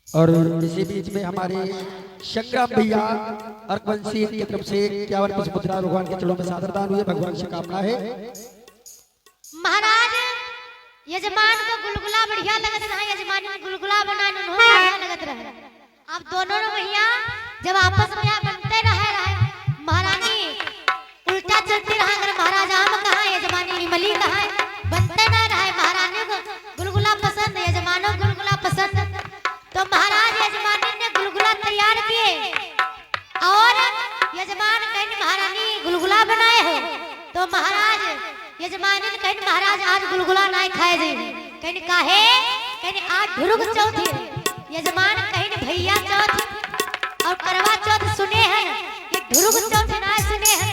और इसी बीच में हमारे संग्राम भैया अर्कवंशी की तरफ से 51 पुष्प मुद्रा भगवान के चरणों में सादर दान हुए। भगवान से कामना है महाराज यजमान को गुलगुला बढ़िया लगत रहा, यजमान ने गुलगुला बनाने उन्होंने बढ़िया लगत रहे। अब दोनों भैया जब आपस में बनते रहे महारानी उल्टा चलती रहा। अगर महाराज आम कहा यजमानी इमली कहा, बनते ना रहे। महारानी को गुलगुला पसंद, यजमानों गुलगुला पसंद। तो महाराज यजमानी ने गुलगुला तैयार किए और यजमान कहीं महारानी गुलगुला बनाए हो। तो महाराज यजमान ने कहीं महाराज आज गुलगुला नहीं खाए जी, कहीं काहे कहीं आज ढुरुक चौथ है। यजमान कहीं भैया चौथ और करवा चौथ सुने हैं, ये ढुरुक चौथ ना सुने हैं।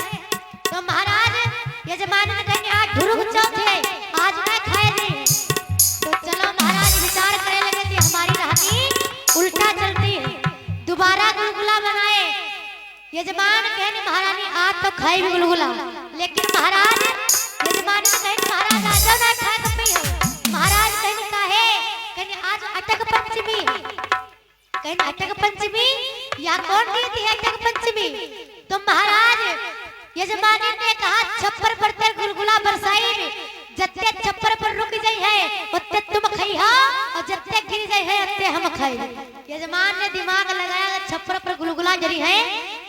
तो महाराज यजमान ने कहीं आज ढुरुक चौथ है, आज नहीं खाए जी। तो चलो महाराज विचार करे लगे कि हमारी रानी उल्टा चलती है, दोबारा गुलगुला बनाए। यजमान कहने महारानी आज तो खाई भी गुलगुला, लेकिन महाराज यजमान ने कहे महाराज आज ना खाए तो पी हो। महाराज कहने काहे कहने आज अटक पंचमी, कहने अटक पंचमी या कौन दी थी अटक पंचमी। तो महाराज यजमान ने कहा छप्पर पर ते गुलगुला बरसाई, जत्ते छप्पर पर रुक जाई है उत्ते तुम खाई हो और जत्ते गिर जाई है उत्ते हम खाई। यजमान ने दिमाग लगाया छप्पर पर गुलगुला जरी है,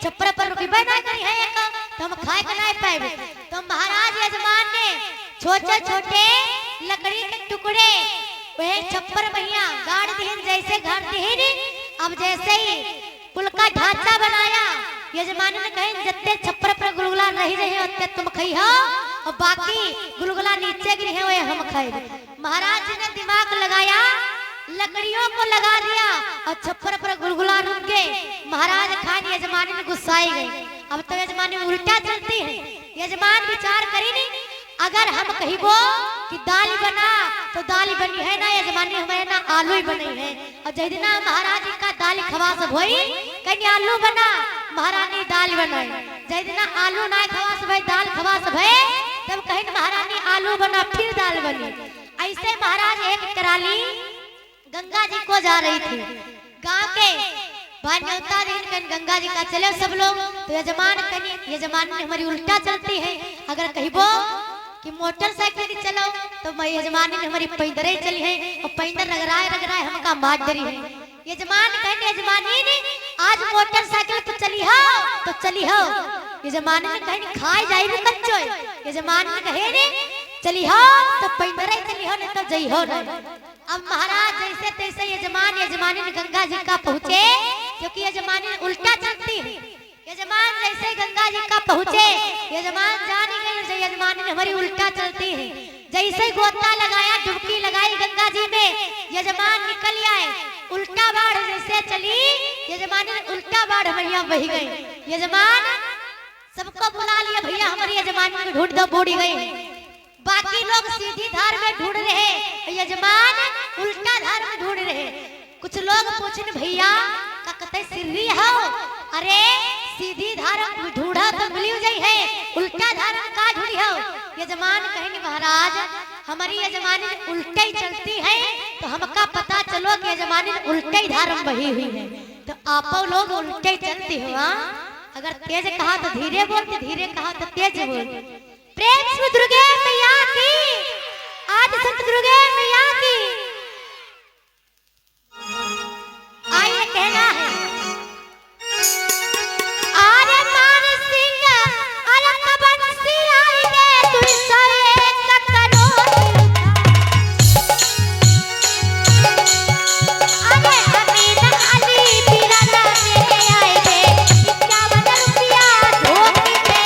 छप्पर पर रुकबे ना करी है एक तो हम खाए के नहीं पाएबे। तो महाराज यजमान ने छोटे छोटे लकड़ी के टुकड़े वह छप्पर भैया गाड़ दीन जैसे गाड़ दीन। अब जैसे ही पुल का ढांचा बनाया यजमान ने कहे जत्ते छप्पर पर गुलगुला रही रहे उत्ते तुम खाई हो और बाकी गुलगुला नीचे गिरे हैं वे हम खाए। महाराज जी ने दिमाग लगाया, लकड़ियों को लगा दिया और छप्पर पर गुलगुला रुक गए। महाराज खान यजमान में गुस्साए गए। अब तो यजमान में उल्टा चलती है। यजमान विचार करी नहीं, अगर हम कहिबो कि दाल बना तो दाल बनी है ना, यजमान ने हमारे ना आलू ही बनी है। और जय दिना महाराज जी का दाल खवास भई कहीं आलू बना, महारानी दाल बनाई। जय दिना आलू ना खवास भई दाल खवास भई, तब कहीं महारानी आलू बना फिर दाल बनी। ऐसे महाराज एक कराली गंगा जी को जा रही थी, गांव के भाई न्योता दिन गंगा जी का चले सब लोग। तो यजमान ने हमारी उल्टा चलती है। अगर कहिबो कि मोटरसाइकिल चलो तो मैं यजमान ने हमारी पैदल चली है और पैदल रगराए हमका मार डरी है। यजमान कहने यजमानी ने आज मोटरसाइकिल पे चली हो तो चली हो। यजमान ने कहने खाए जाई भी कच्चो, यजमान ने कहे ने चली हो तो पैदल चली हो नहीं तो जई हो नहीं। अब महाराज जैसे तैसे यजमानी ने गंगा जी का पहुँचे, क्योंकि यजमानी उल्टा चलती है। यजमान जैसे गंगा जी का पहुँचे यजमान जान गए यजमानी ने हमारी उल्टा चलती है। जैसे गोता लगाया डुबकी लगाई गंगा जी में, यजमान निकल आए। उल्टा बाढ़ जैसे चली यजमानी ने उल्टा बाढ़ भैया बही गई। यजमान सबको बुला लिया, भैया हमारी यजमानी को ढूंढ दो बूढ़ी गई। बाकी लोग सीधी धार में ढूंढ रहे, यजमान उल्टा धार में ढूंढ रहे। कुछ लोग पूछने भैया का कते सिर्री हो, अरे सीधी धार ढूंढा तो मिली जाई है, उल्टा धार में का ढूंढी हो। यजमान कहने महाराज हमारी यजमानी उल्टे ही चलती है, तो हमका पता चलो कि यजमानी उल्टे ही धार में बही हुई है। तो आपो लोग उल्टे ही चलती हो। अगर तेज कहा तो धीरे बोलते, धीरे कहा तो तेज बोलते। प्रेम से दुर्गे मैया की, आज संत दुर्गे मैया की। आइए कहना है आरे मान सिंह अरे कबन सी आई गे तू सरे ककरो अरे अमीन अली बिराना मेरे आए गे 51 रुपया धोती पे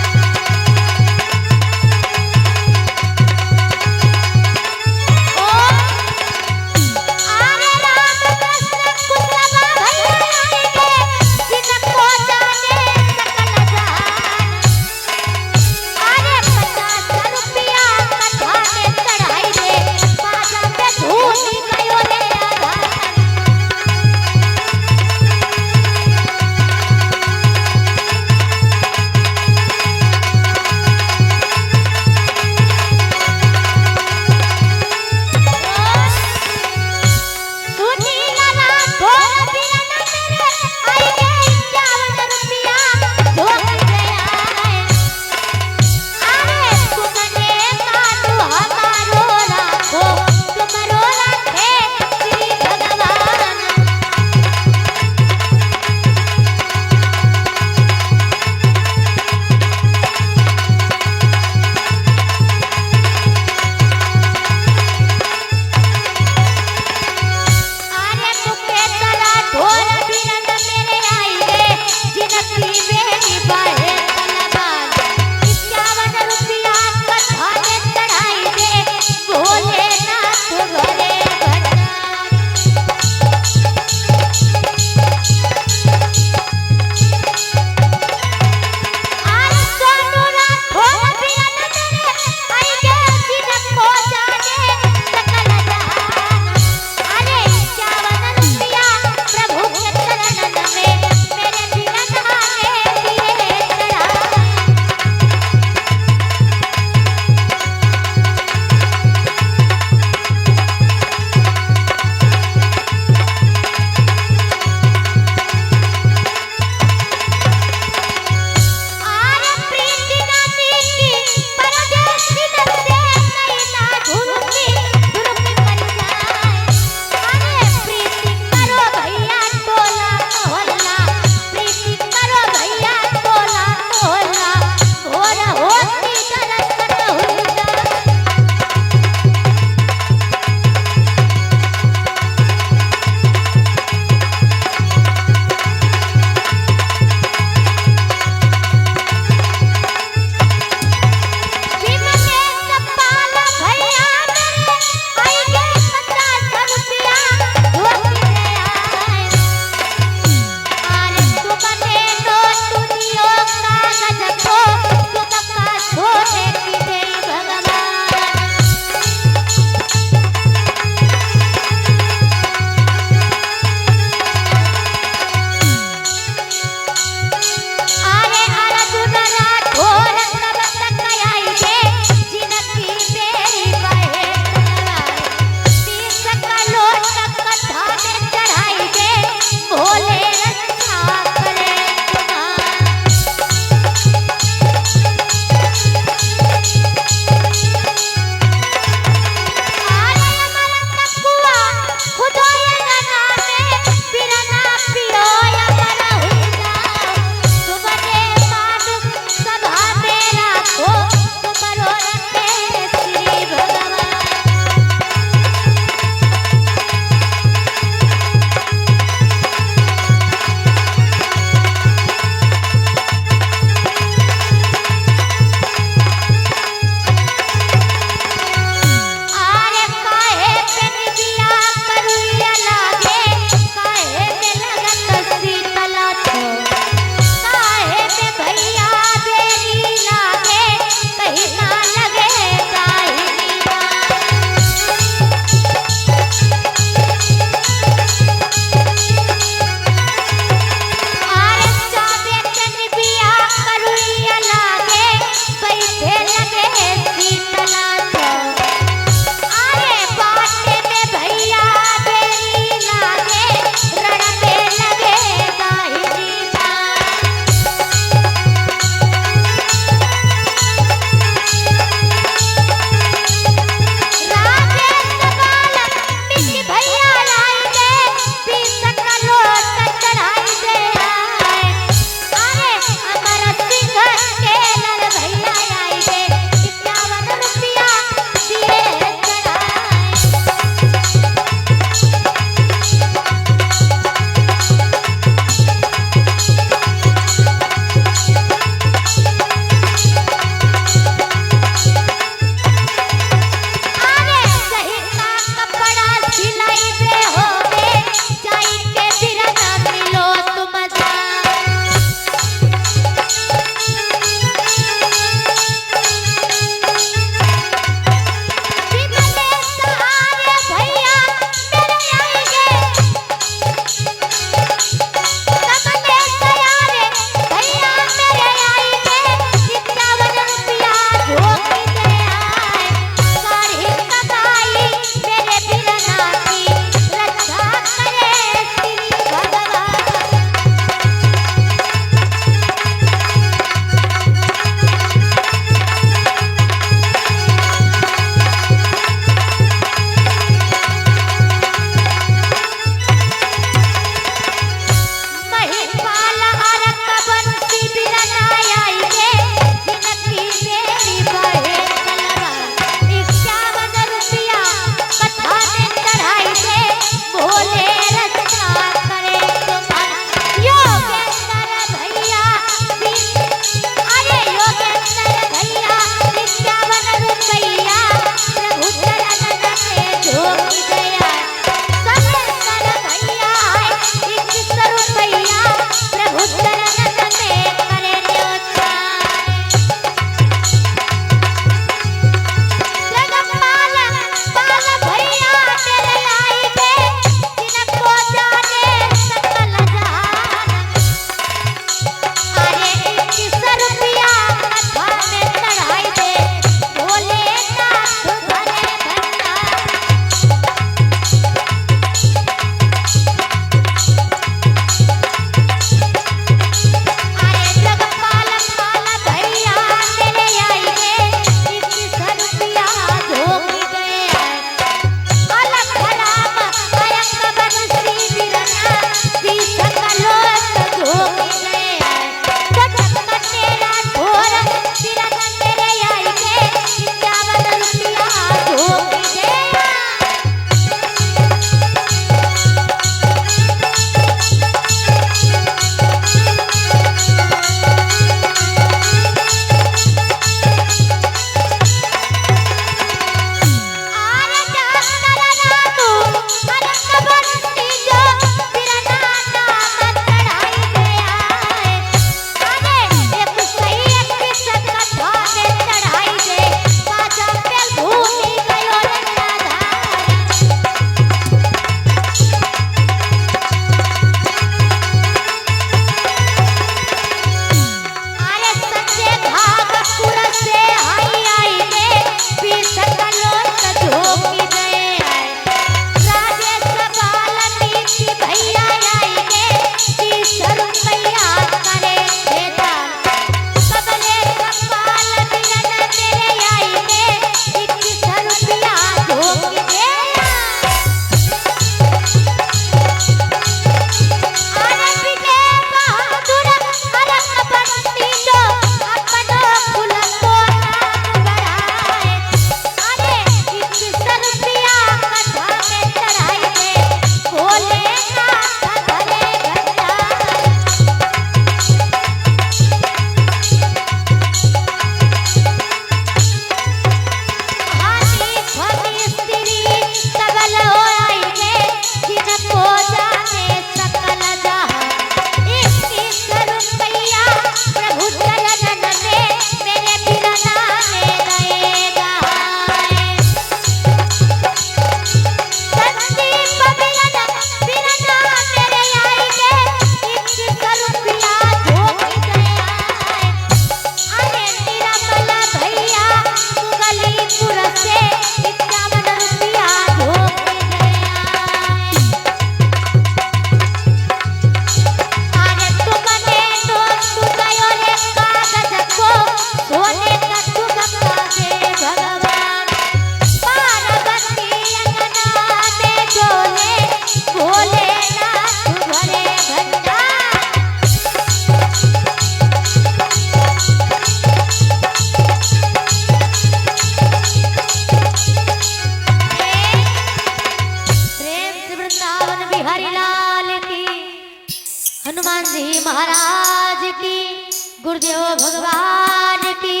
गुरुदेव भगवान की,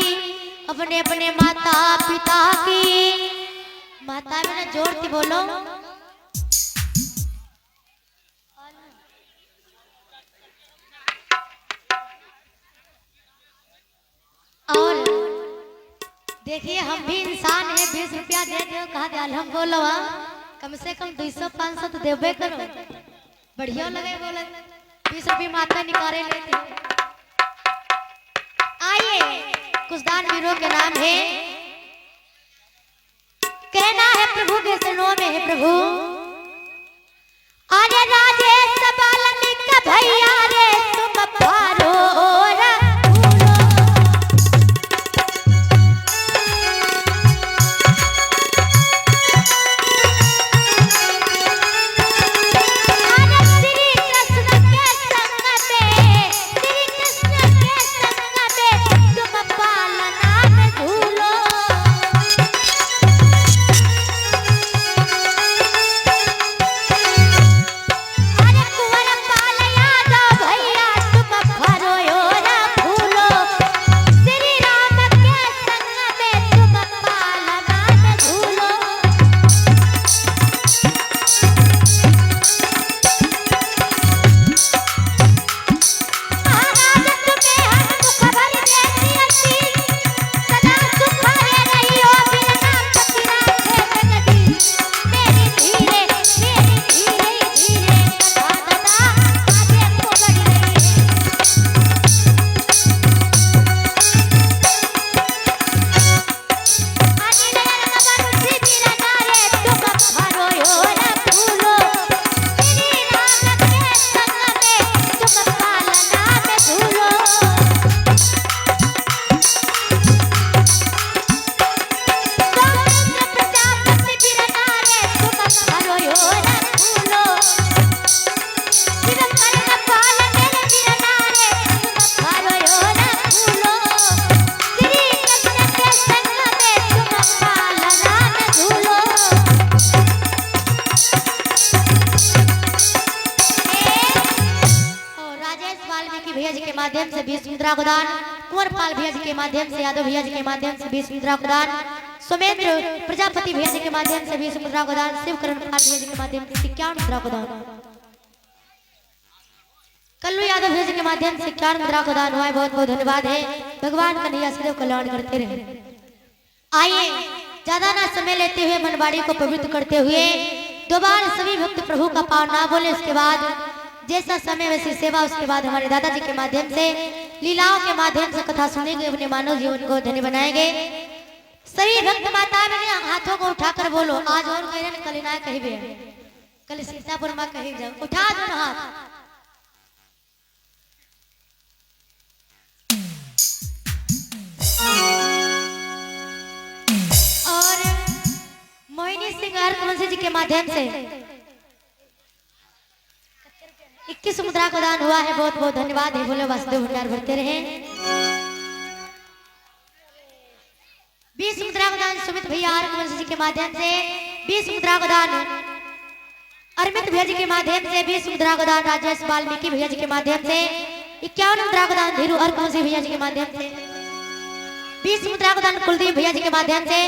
अपने अपने माता पिता की। माता में ना जोड़ती बोलो। और देखिए हम भी इंसान हैं, 20 रुपया दे दो कहा दे हम बोलो कम से कम 200-500 तो देवे करो, बढ़िया लगे बोले 20 रुपये माता निकाले लेते। आइए कुछ दान वीरों के नाम है, कहना है प्रभु के चरणों में है प्रभु। अरे राजेश बाल्मीकि का भैया रे तुम पारो माध्यम से 20 मुद्रा को दान, कुंवर पाल भैया जी के माध्यम से, यादव भैया जी के माध्यम से 20 मुद्रा को दान, सुमेंद्र प्रजापति भैया जी के माध्यम से 20 मुद्रा को दान, शिवकरण पाल भैया जी के माध्यम से 51 मुद्रा को दान, कल्लू यादव भैया जी के माध्यम से 51 मुद्रा को दान हुआ है। बहुत बहुत धन्यवाद है। भगवान कन्हैया सदैव कल्याण करते रहे। आइए ज्यादा ना समय लेते हुए मनवाड़ी को पवित्र करते हुए दोबारा सभी भक्त प्रभु का पावन नाम बोले, उसके बाद जैसा समय वैसी सेवा, उसके बाद हमारे दादाजी के माध्यम से लीलाओं के माध्यम से कथा सुनेंगे, अपने मानव जीवन को धन्य बनाएंगे। सभी भक्त माता मेरे हाथों को उठाकर बोलो, आज और कल ना कही भी कल सीतापुर में कही जाओ, उठा दो ना हाथ। और मोहिनी सिंह हरकुंवर जी के माध्यम से 21 मुद्रा को दान हुआ है। बहुत बहुत धन्यवाद है। बोले वासुदेव भंडार भरते रहे। 20 मुद्रा को दान सुमित भैया हरकुंवर जी के माध्यम से, 20 मुद्रा को दान अरमित भैया जी के माध्यम से, 20 मुद्रा को दान राजेश वाल्मीकि भैया जी के माध्यम से, 51 मुद्रा को दान धीरू हरकुंवर भैया जी के माध्यम से, 20 मुद्रा को दान कुलदीप भैया जी के माध्यम से,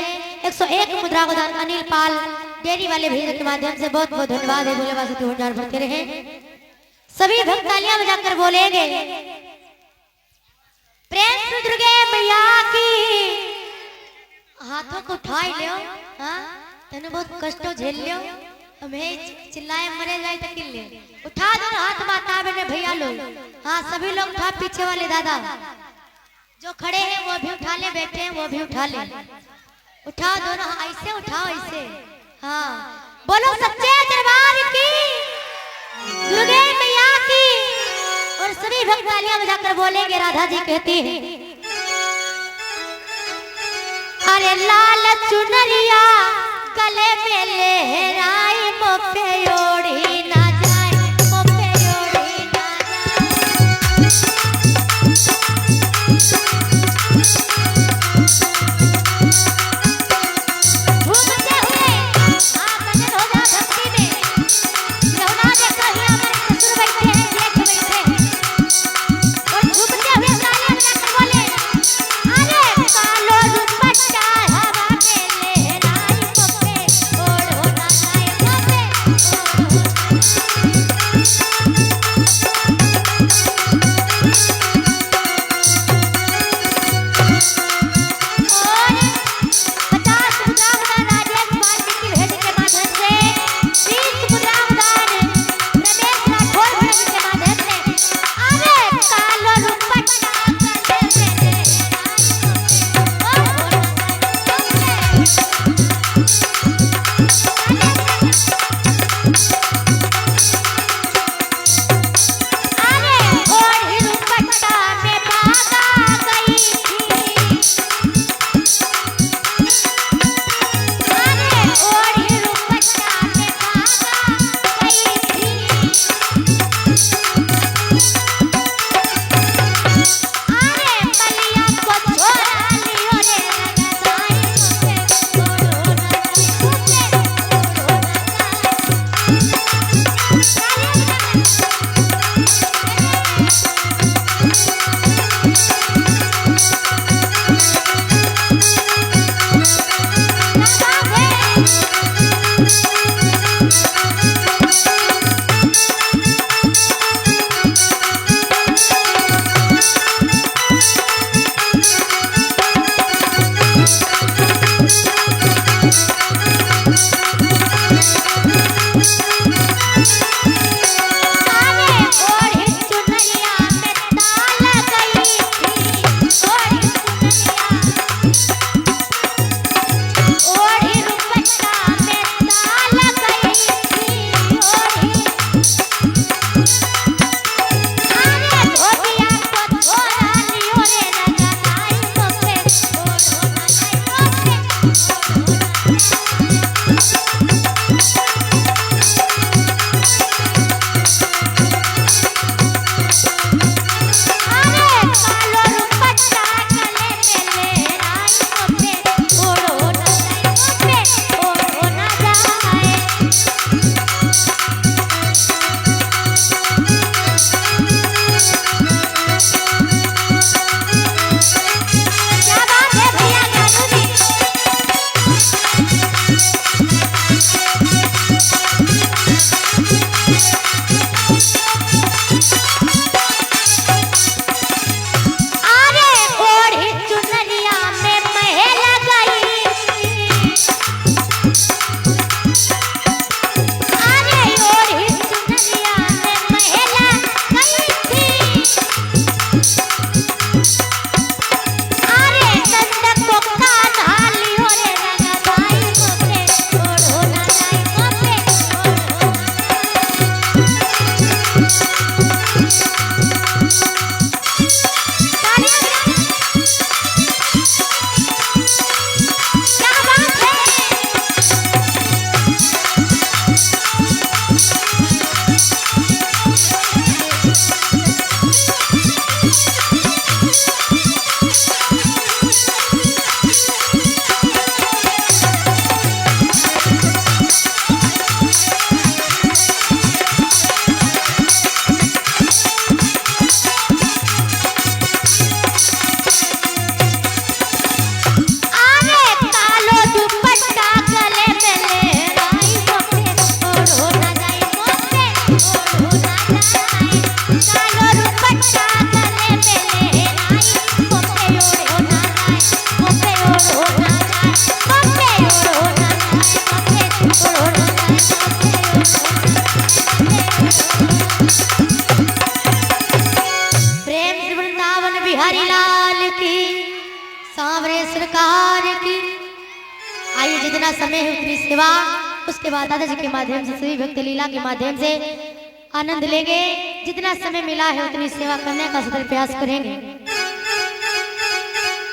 101 मुद्रा को दान अनिल पाल डेयरी वाले भैया जी के माध्यम से। बहुत बहुत धन्यवाद है। बोले वासुदेव भंडार भरते रहे। सभी भक्त तालियां बजाकर बोलेंगे, प्रेम से दुर्गे मैया की। हाथों को उठाई लियो, हाँ तने बहुत कष्टों झेल लियो, हमें चिल्लाए मरे जाए तो किल ले। उठा दो हाथ माता बहने भैया लोग, हाँ सभी लोग उठा, पीछे वाले दादा जो खड़े हैं वो भी उठा ले, बैठे हैं वो भी उठा ले। उठा दो ना, ऐसे उठाओ ऐसे, हाँ बोलो सच्चे दरबार की, दुर्गे मैया की। और सभी भक्त तालियां बजाकर बोलेंगे, राधा जी कहती है, अरे लाल चुनरिया गले में लहराई, मोपे ओढ़ी ना जाए, मोपे ओढ़ी ना घूमते हुए आप मगन हो जा भक्ति में। यमुना देखा ही हमारे ससुर बैठे हैं, जेठ बैठे हैं, और घूमते हुए तालियां बजाकर जितना समय है उतनी सेवा। उसके बाद दादाजी के माध्यम से सभी भक्त लीला के माध्यम से आनंद लेंगे। जितना समय मिला है उतनी सेवा करने का सदर प्रयास करेंगे।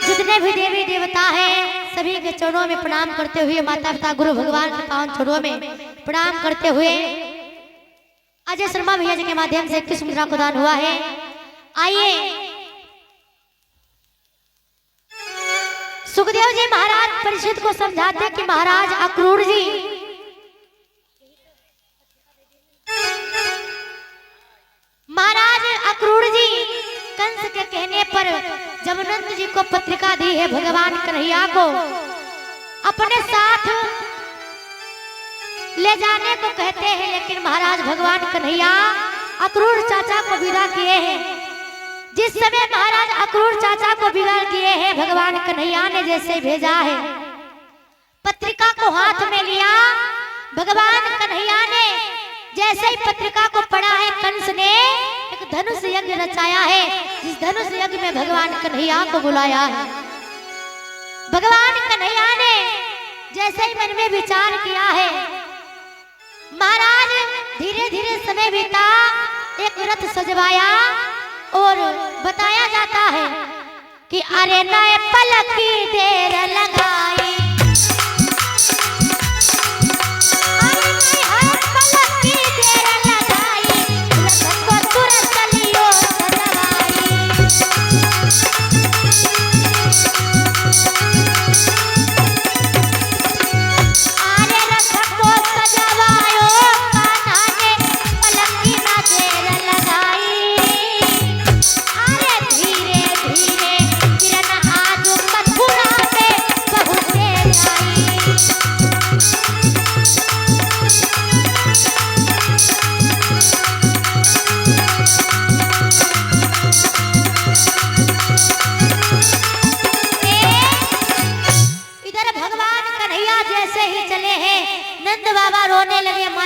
जितने भी देवी देवता हैं सभी के चरणों में प्रणाम करते हुए, माता पिता गुरु भगवान के पावन चरणों में प्रणाम करते हुए अजय शर्मा भैया जी के माध्यम से 21 मुद्रा को दान हुआ है। आइए सुखदेव जी महाराज परिषद को समझाते कि महाराज अक्रूर जी कंस के कहने पर जब नंद जी को पत्रिका दी है भगवान कन्हैया को अपने साथ ले जाने को कहते हैं, लेकिन महाराज भगवान कन्हैया अक्रूर चाचा को विदा किए हैं। जिस समय महाराज अक्रूर चाचा को विदा किए हैं, भगवान कन्हैया ने जैसे भेजा है पत्रिका को हाथ में लिया, भगवान कन्हैया ने जैसे ही पत्रिका को पढ़ा है, कंस ने एक धनुष यज्ञ रचाया है। जिस धनुष यज्ञ में भगवान कन्हैया को बुलाया है, भगवान कन्हैया ने जैसे ही मन में विचार किया है, महाराज धीरे धीरे समय बीता, एक रथ सजवाया और बताया जाता है कि अरे नए पलक की देर लगाई,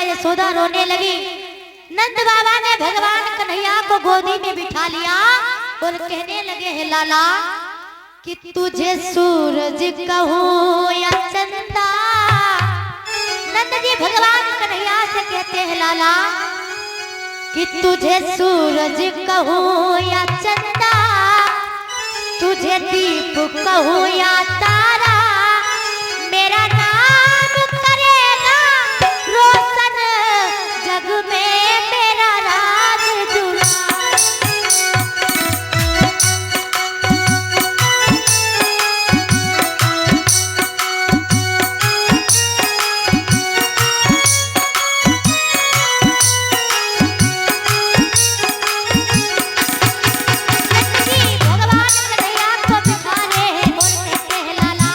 यशोदा रोने लगी। नंद बाबा ने भगवान कन्हैया को गोदी में बिठा लिया और कहने लगे हैं लाला कि तुझे सूरज कहूं या चंदा। नंद जी भगवान कन्हैया से कहते हैं लाला कि तुझे सूरज कहूं या चंदा, तुझे दीप कहूं या तारा, मेरा नाम करेगा रोशन जग में, मेरा राज जुड़ा। भगवान कन्हैया को बिठाने हैं, बोलते हैं लाला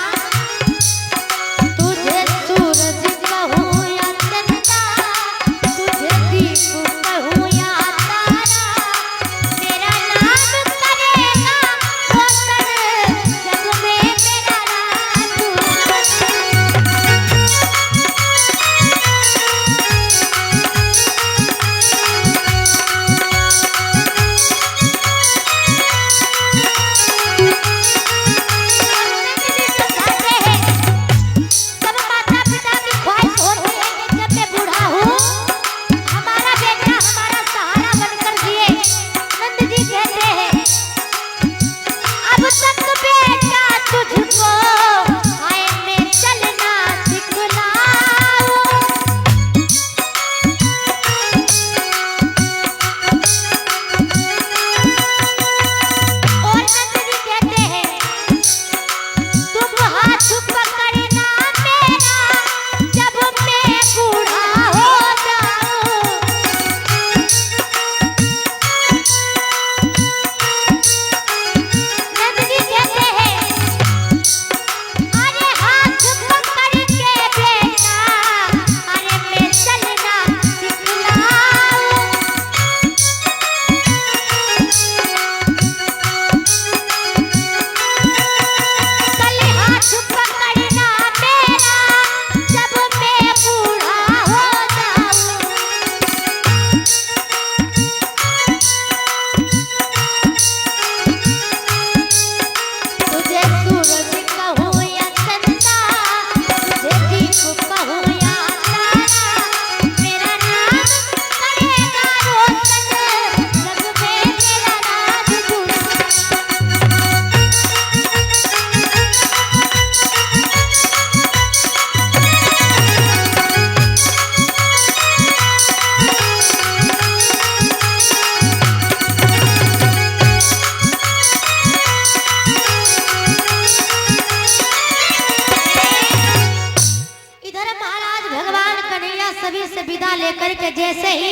सभी से विदा लेकर के जैसे ही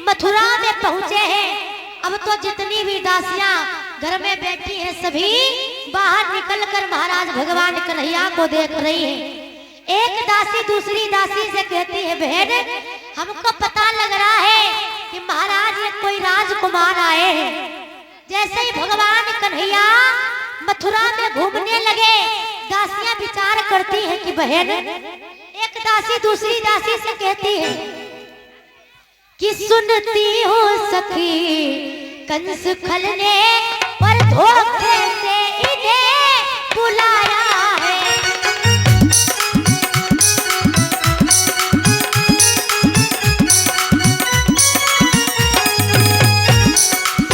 मथुरा में पहुंचे हैं, अब तो जितनी भी दासियां घर में बैठी हैं सभी बाहर निकलकर महाराज भगवान कन्हैया को देख रही हैं। एक दासी दूसरी दासी से कहती है, बहन हमको पता लग रहा है कि महाराज ये कोई राजकुमार आए हैं। जैसे ही भगवान कन्हैया मथुरा में घूमने लगे, दासियां विचार करती हैं कि बहन, एक दासी दूसरी दासी से कहती है कि सुनती हो सखी कंस खल ने पर धोखे से इन्हें बुलाया है।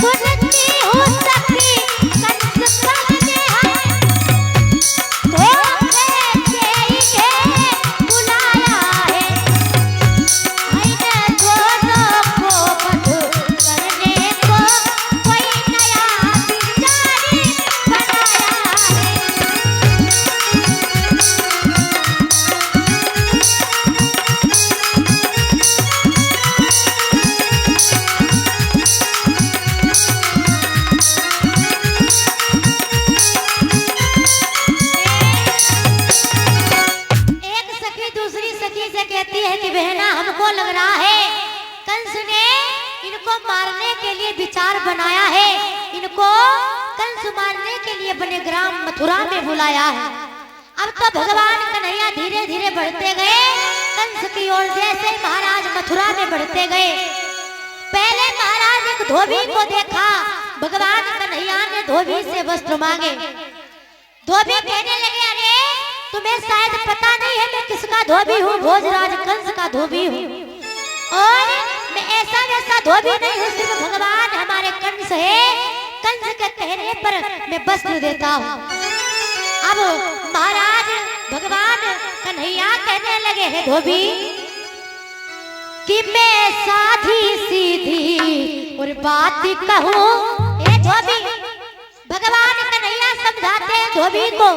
सुनती हो सखी कंस खल ने धोखे से इन्हें बुलाया है। लग रहा है कंस ने इनको मारने के लिए विचार बनाया है, इनको कंस मारने के लिए बने ग्राम मथुरा में बुलाया है। अब तो भगवान कन्हैया धीरे धीरे बढ़ते गए कंस की ओर। जैसे महाराज मथुरा में बढ़ते गए, पहले महाराज एक धोबी को देखा, भगवान कन्हैया ने धोबी से वस्त्र मांगे। धोबी कहने लगे, अरे तुम्हें शायद पता नहीं है मैं किसका धोबी हूँ, भोजराज कंस का धोबी हूँ। और मैं ऐसा वैसा धोबी नहीं हूँ, सिर्फ भगवान हमारे कंस है, कंस के कहने पर मैं वस्त्र देता हूँ। अब महाराज भगवान कन्हैया कहने लगे हैं धोबी कि मैं साधी सीधी और बात कहूँ। ए धोबी, भगवान कन्हैया समझाते हैं धोबी को,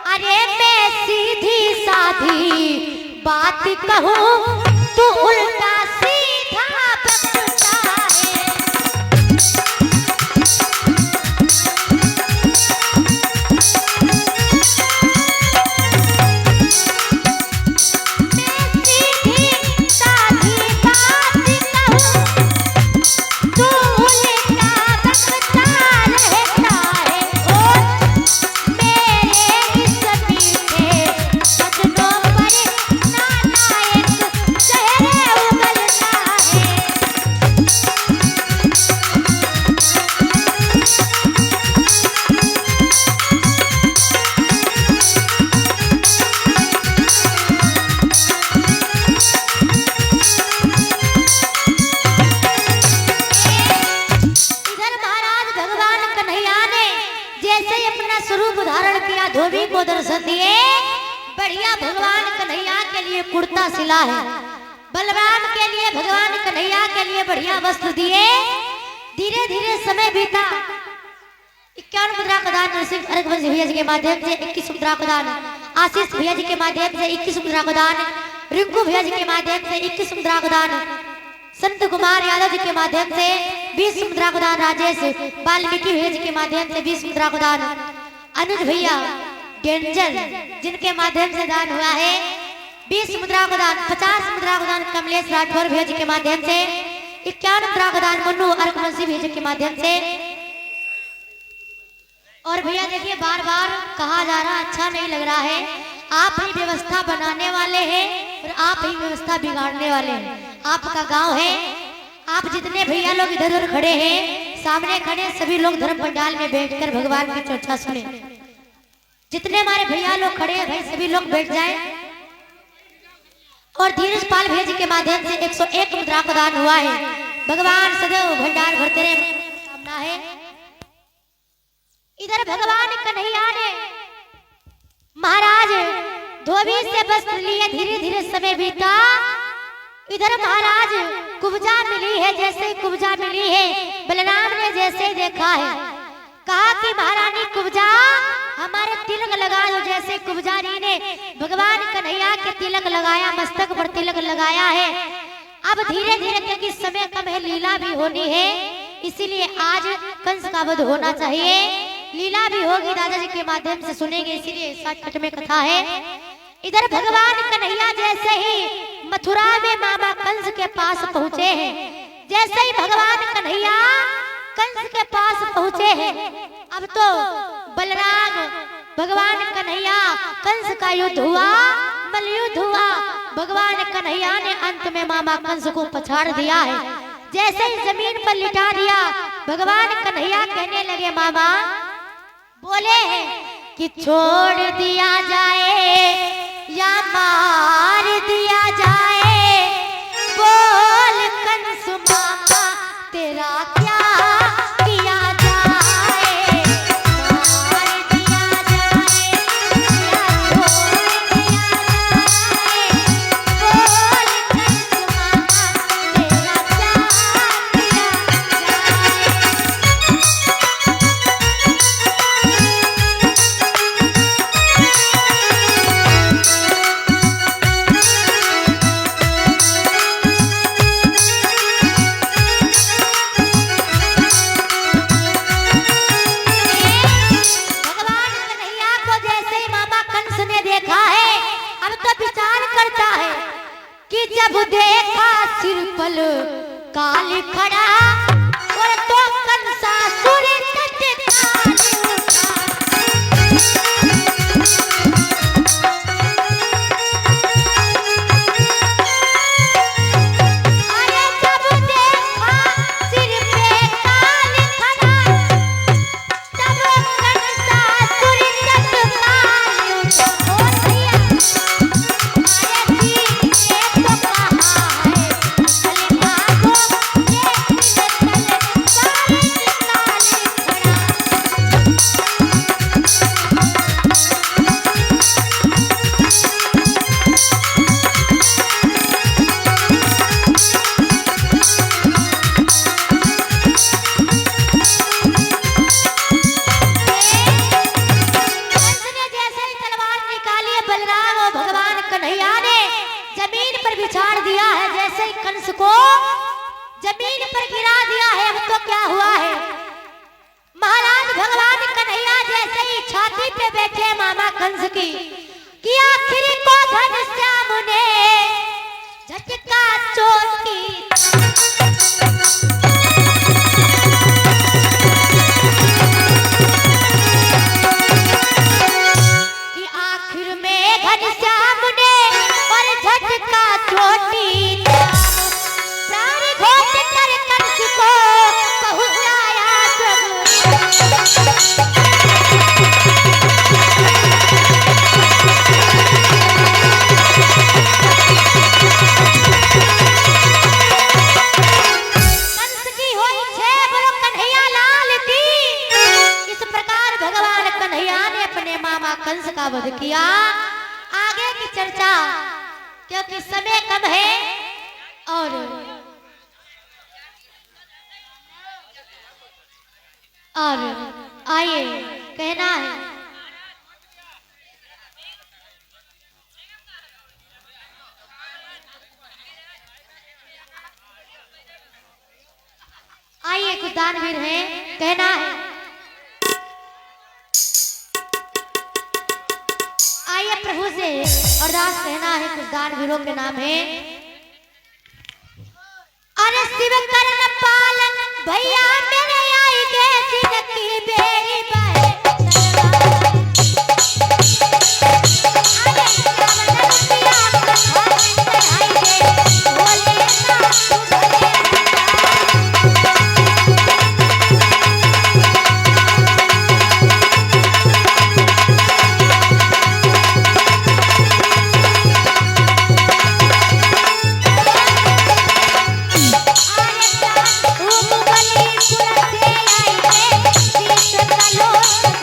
अरे मैं सीधी साधी बात कहूँ तू उल्टा सीधा बकता है। मैं सीधी साधी बात कहूँ तू उल्टा बकता रहता है। और मेरे इस मीठे बचनों पर नालायक चेहरे उगलता है। इधर महाराज भगवान कन्हैया ने जैसे ही अपना स्वरूप धारण किया, धोबी को दर्शन दिए, बढ़िया भगवान कन्हैया के लिए कुर्ता सिला है, बलराम के लिए भगवान कन्हैया के लिए बढ़िया वस्त्र दिए। धीरे धीरे समय बीता, 51 मुद्रा का दान नरसिंह अर्घवंश भैया जी के माध्यम से 21 मुद्रा का दान, आशीष भैया जी के माध्यम से 21 मुद्रा का दान, रिंकू भैया जी के माध्यम से 21 मुद्रा का दान, संत कुमार यादव जी के माध्यम से 20 मुद्रा का दान, राजेश वाल्मीकि भैया जी के माध्यम से 20 मुद्रा का दान, अनुज भैया डेंजल जिनके माध्यम से दान हुआ है 20 मुद्रा का दान, 50 मुद्रा का दान कमलेश राठौर भैया जी के माध्यम से, 51 मुद्रा का दान मन्नू अर्घवंशी भैया जी के माध्यम से। और भैया देखिए, बार बार कहा जा रहा अच्छा नहीं लग रहा है, आप ही व्यवस्था बनाने वाले हैं और आप ही व्यवस्था बिगाड़ने वाले हैं। आपका गांव है, आप जितने भैया लोग इधर उधर खड़े हैं, सामने खड़े सभी लोग धर्म पंडाल में बैठकर भगवान की चर्चा सुने। जितने हमारे भैया लोग खड़े हैं भाई सभी लोग बैठ जाएं। और धीरज पाल भैया जी के माध्यम से 101 मुद्रा का दान हुआ है। भगवान सदैव भंडार भरते रहे, कामना है। इधर भगवान कन्हैया ने महाराज धोबी से वस्त्र लिए, धीरे धीरे समय बीता। इधर महाराज कुब्जा मिली है, जैसे कुब्जा मिली है बलराम ने जैसे देखा है, कहा कि महारानी कुब्जा हमारे तिलक लगा दो। जैसे कुब्जा जी ने भगवान कन्हैया के तिलक लगाया, मस्तक पर तिलक लगाया है। अब धीरे धीरे क्योंकि समय कम है, लीला भी होनी है, इसीलिए आज कंस का वध होना चाहिए। लीला भी होगी, दादाजी के माध्यम से सुनेंगे, इसीलिए शॉर्टकट में कथा है। इधर भगवान कन्हैया जैसे ही मथुरा में मामा कंस के पास पहुंचे हैं, जैसे ही भगवान कन्हैया कंस के पास पहुंचे हैं, अब तो बलराम भगवान कन्हैया कंस का युद्ध हुआ, मल्लयुद्ध हुआ। भगवान कन्हैया ने अंत में मामा कंस को पछाड़ दिया है। जैसे ही जमीन पर लिटा दिया, भगवान कन्हैया कहने लगे, मामा बोले हैं कि छोड़ दिया जाए या मार दिया जाए, बोल कंस मामा तेरा क्या किया जाए, मार दिया जाए या छोड़ दिया जाए, बोल कंस मामा तेरा क्या किया कि जब देखा सिर पल काल खड़ा और तो कंसासुर तत्काल उठा। अरे जब देखा सिर पे काल खड़ा, तब कंसासुर तत्काल उठा। और भैया बिछाड़ दिया है, जैसे ही कंस को जमीन पर गिरा दिया है। अब तो क्या हुआ है, महाराज भगवान कन्हैया जैसे ही छाती पे बैठे मामा कंस की, कि आखिर को घनश्याम ने झटका चोट की। कि आखिर में घनश्याम ने और झटका चोटी प्राण घोट कर कंस को पहुंचाया कंस की होई छे बोलो कन्हैया लाल की। इस प्रकार भगवान कन्हैया ने अपने मामा कंस का वध किया। आगे की चर्चा क्योंकि समय कम है और आइए कहना है आइए कुछ दानवीर हैं, कहना है आइए प्रभु से अरदास कहना है। कुछ दानवीरों के नाम है। अरे शिव कर्ण पालन भैया मेरे आई के सिर की बेरी बहे लोग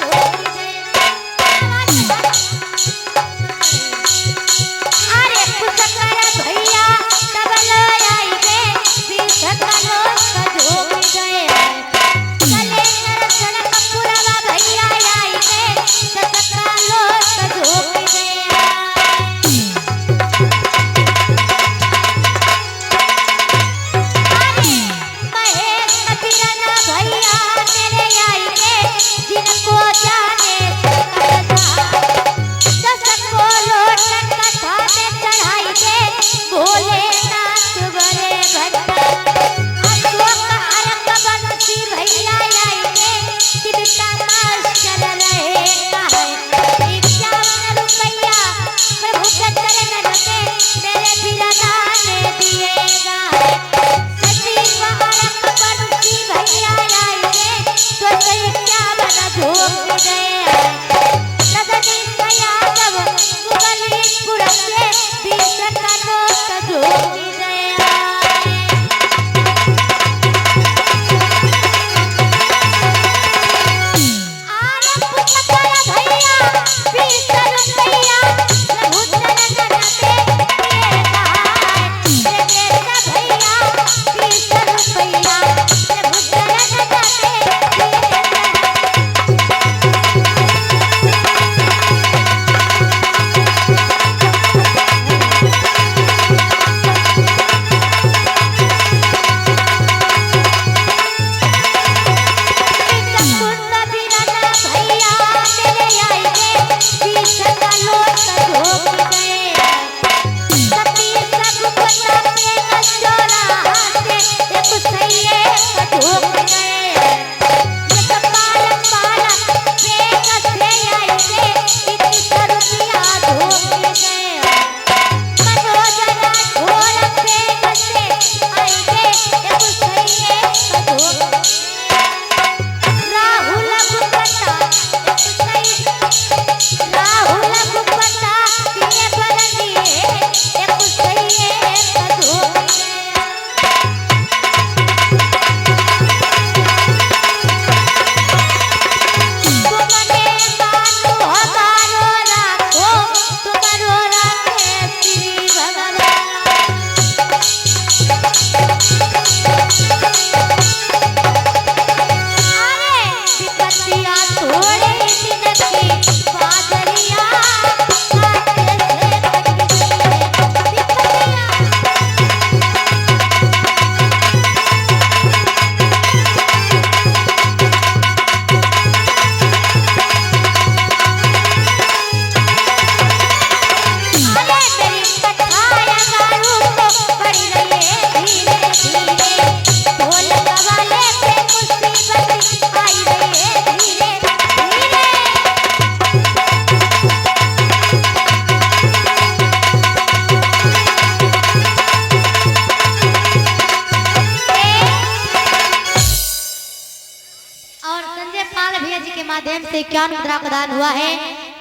से 51 मुद्रा का दान हुआ है।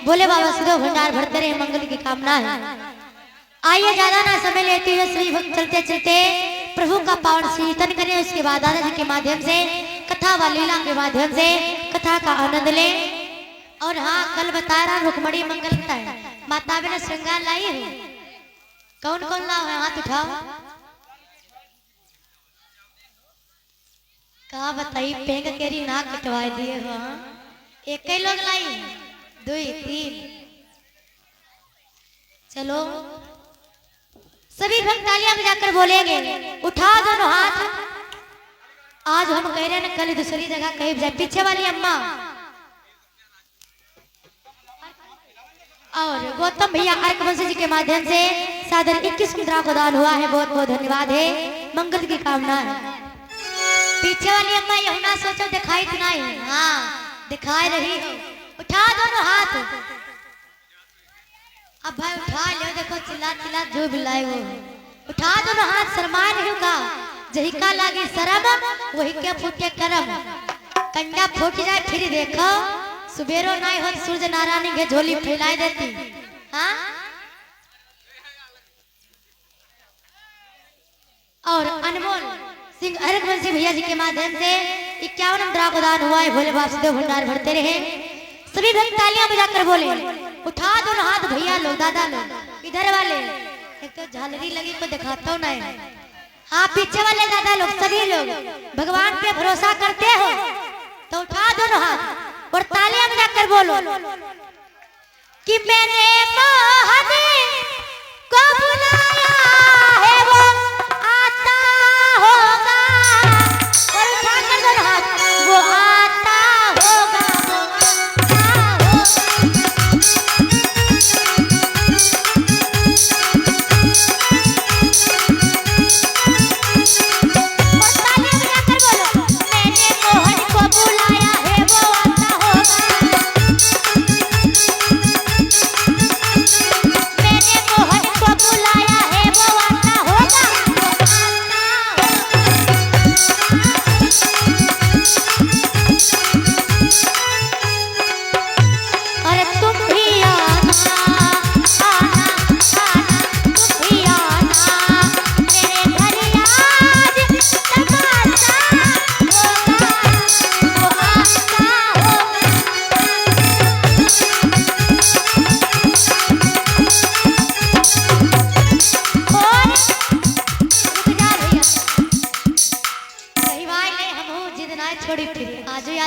बोले बाबा सुधो भंडार भरते रहे, मंगल की कामना है। आइए ज्यादा ना समय लेते हुए श्री भक्त चलते चलते प्रभु का पावन कीर्तन करें। उसके बाद दादाजी के माध्यम से कथा व लीला के माध्यम से कथा का आनंद ले। और हाँ, कल बता रहा रुक्मणी मंगल का है, माता ने श्रृंगार लाई है। कौन कौन लाओ है, हाथ उठाओ। कहा बताई, पेंग केरी ना कटवा दिए हो। एक ही लोग लाई, 2 3। चलो सभी भक्त तालियां बजाकर बोलेंगे, उठा दोनों हाथ। आज हम कह रहे हैं, कल दूसरी जगह कहीं जाए। पीछे वाली अम्मा और गौतम भैया अर्कवंशी जी के माध्यम से सादर 21 मुद्रा को दान हुआ है। बहुत बहुत धन्यवाद है, मंगल की कामना है। पीछे वाली अम्मा यह ना सोचो दिखाई तो नहीं, हाँ दिखाई रही हो। उठा दोनों हाथ। अब भाई उठा लो, देखो चिल्ला चिल्ला जो बिलाए वो। उठा दोनों हाथ, शर्मा नहीं होगा। जही का लागी शरम, वही के फूटे करम। कंडा फूट जाए फिर देखो, सुबेरो नहीं हो सूर्य नारायण के झोली फैलाई देती। हाँ, और अनमोल सिंह अर्कवंशी भैया जी के माध्यम से 51 मुद्रा को दान हुआ है। भोले वासुदेव भंडार भरते रहे। सभी भक्त तालियां बजाकर बोले, उठा दोनों हाथ भैया लोग, दादा लोग, इधर वाले। एक तो झालरी लगी को दिखाता हूँ ना। हाँ, पीछे वाले दादा लोग, सभी लोग भगवान पे भरोसा करते हो तो उठा दोनों हाथ और तालियां बजाकर बोलो कि मैंने महादेव को बुलाया है, वो आता होगा। और उठाकर दोनों हाथ, वो आता होगा, वो आता होगा।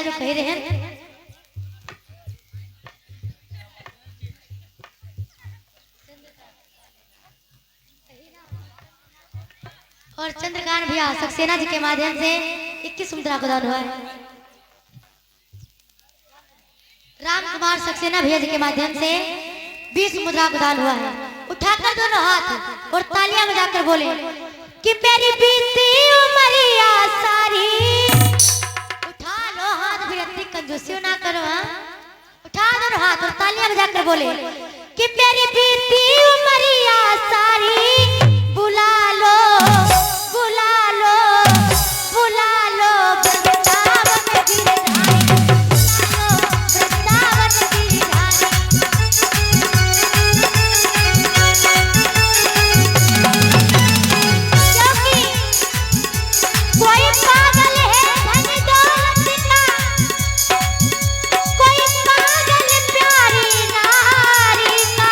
कह रहे हैं और चंद्रकांत भैया सक्सेना जी के माध्यम से 21 मुद्रा का दान हुआ है। राम कुमार सक्सेना भैया जी के माध्यम से 20 मुद्रा का दान हुआ है। उठाकर दोनों हाथ और तालियां बजाकर बोले कि मेरी बीती उमरिया सारी। उठा लो हाथ भी, इतनी कंजूसी ना करो। हाँ, उठा दो हाथ और तालियां बजाकर बोले कि मेरी बीती उमरिया सारी। बुला लो बुला लो बुला लो वृंदावन गिरधारी, वृंदावन गिरधारी। क्योंकि कोई पागल है धन दौलत का, कोई पागल प्यारी नारी का,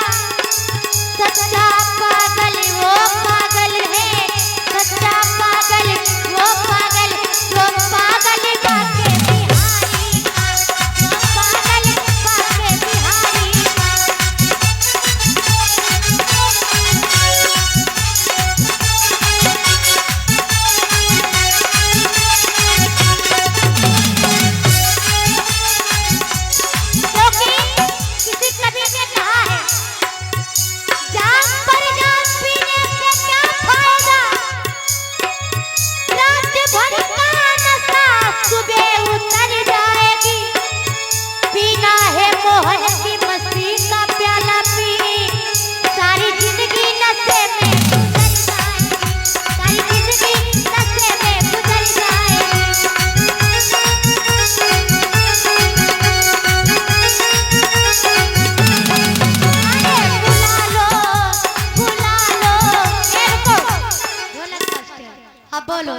बोलो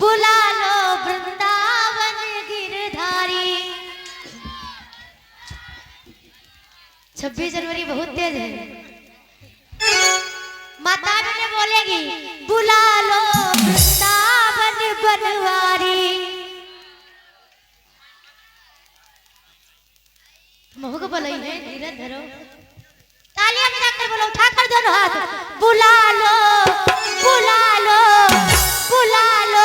बुला लो वृंदावन गिरधारी। 26 जनवरी बहुत तेज है। माता ने बोलेगी बुला लो वृंदावन बनवारी। मोह को बोलो है धीरे धरो तालियां बजाकर बोलो उठाकर दोनों हाथ बुला लो बुला लो बुला लो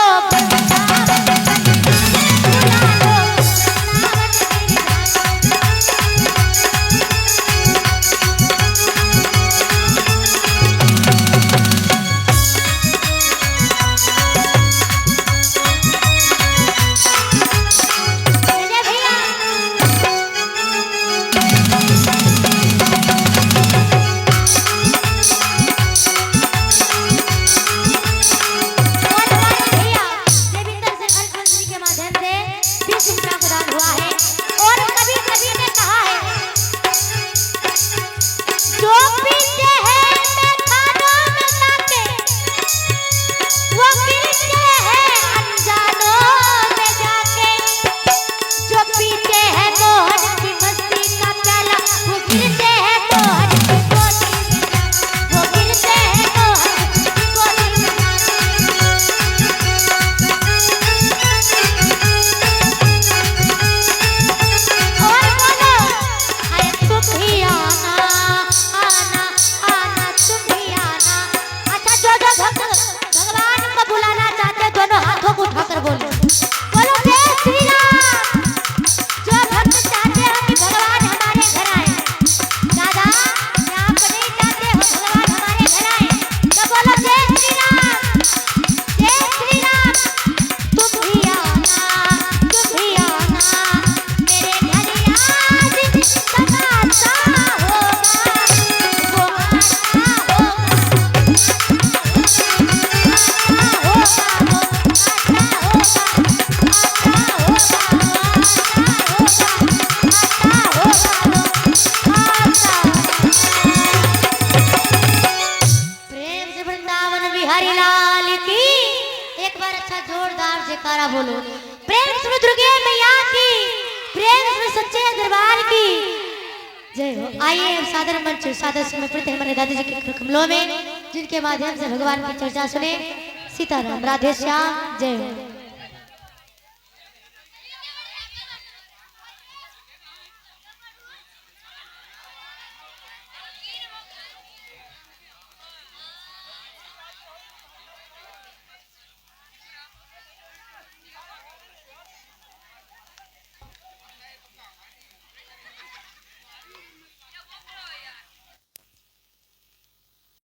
जयकारा बोलो। प्रेम से दुर्गे मैया की, प्रेम से सच्चे दरबार की जय हो। आइए अब सादर मंच सादर समर्पित है हमारे दादाजी के कमलों में, जिनके माध्यम से भगवान की चर्चा सुने। सीताराम, राधे श्याम, जय हो।